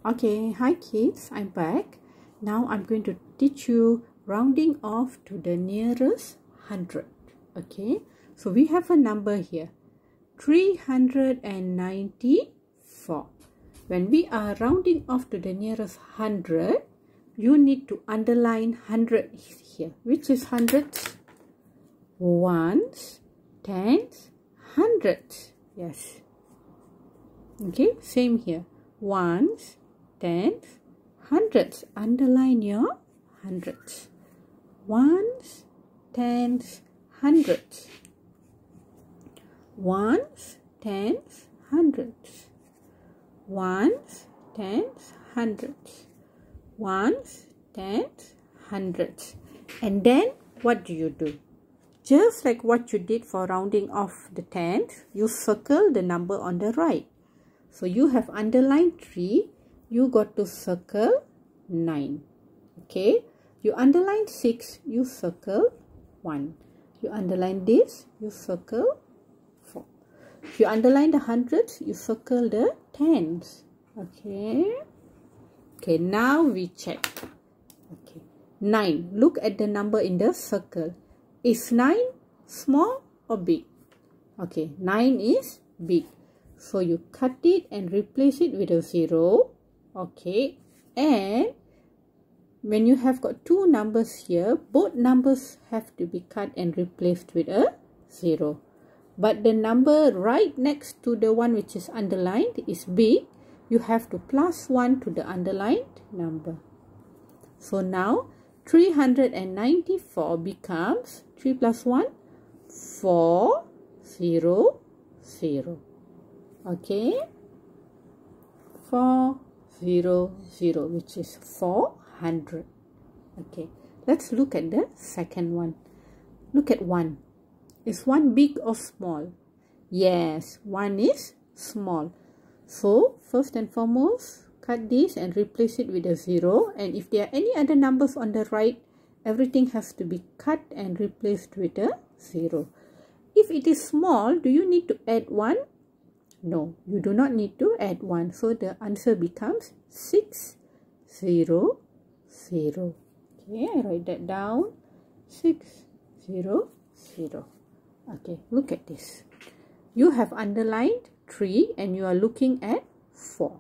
Okay, hi kids, I'm back. Now I'm going to teach you rounding off to the nearest 100. Okay, so we have a number here, 394. When we are rounding off to the nearest 100, you need to underline 100 here. Which is hundreds? Ones, tens, hundreds. Yes. Okay, same here. Ones, tens, hundreds. Underline your hundreds. Ones, tens, hundreds. Ones, tens, hundreds. Ones, tens, hundreds. Ones, tens, hundreds. And then what do? Just like what you did for rounding off the tens, you circle the number on the right. So you have underlined 3, you got to circle 9. Okay, you underline 6, you circle 1. You underline this, you circle 4. If you underline the hundreds, you circle the tens. Okay. Okay, now we check. Okay, 9. Look at the number in the circle. Is 9 small or big? Okay, 9 is big. So you cut it and replace it with a 0. Okay, and when you have got two numbers here, both numbers have to be cut and replaced with a 0. But the number right next to the one which is underlined is big. You have to plus 1 to the underlined number. So now 394 becomes 3 plus 1, 4, 0, 0. Okay, 4, 0, 0, which is 400. Okay, let's look at the second one. Look at 1. Is 1 big or small? Yes, 1 is small. So, first and foremost, cut this and replace it with a 0. And if there are any other numbers on the right, everything has to be cut and replaced with a 0. If it is small, do you need to add 1? No, you do not need to add 1. So the answer becomes 6, 0, 0. Okay, I write that down. 6, 0, 0. Okay, look at this. You have underlined 3 and you are looking at 4.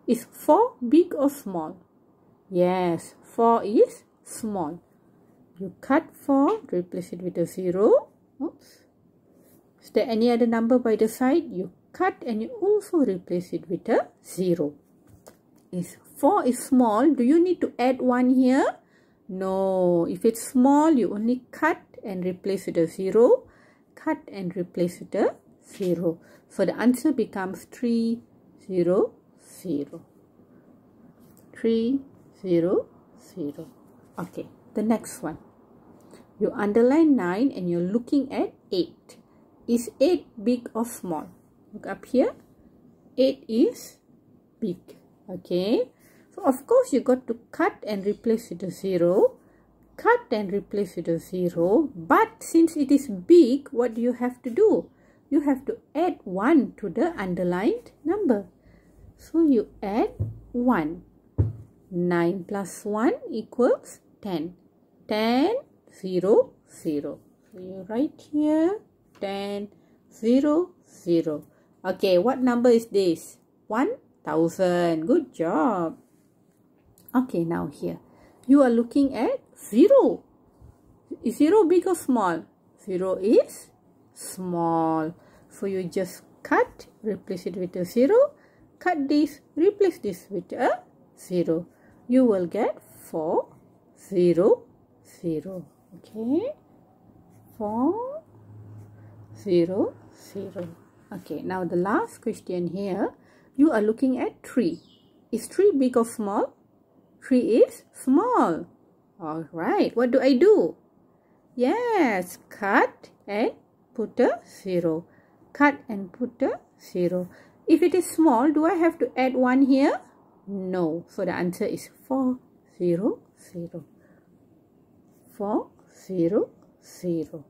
Is 4 big or small? Yes, 4 is small. You cut 4, replace it with a 0. Oops. Is there any other number by the side? You cut and you also replace it with a 0. Is 4 is small, do you need to add 1 here? No. If it's small, you only cut and replace with a 0. Cut and replace with a 0. So the answer becomes 3, 0, 0. 3, 0, 0. Okay, the next one. You underline 9 and you're looking at 8. Is 8 big or small? Look up here. 8 is big. Okay. So, of course, you got to cut and replace with a 0. Cut and replace with a 0. But since it is big, what do you have to do? You have to add 1 to the underlined number. So, you add 1. 9 plus 1 equals 10. 10, 0, 0. So, you write here 10, 0, 0. Okay, what number is this? 1000. Good job. Okay, now here. You are looking at 0. Is 0 big or small? 0 is small. So you just cut, replace it with a 0. Cut this, replace this with a 0. You will get 4, 0, 0. Okay. 4, 0, 0. Okay, now the last question here. You are looking at 3. Is 3 big or small? 3 is small. Alright, what do I do? Yes, cut and put a 0. Cut and put a 0. If it is small, do I have to add 1 here? No. So the answer is 4, 0, 0. 4, 0, 0.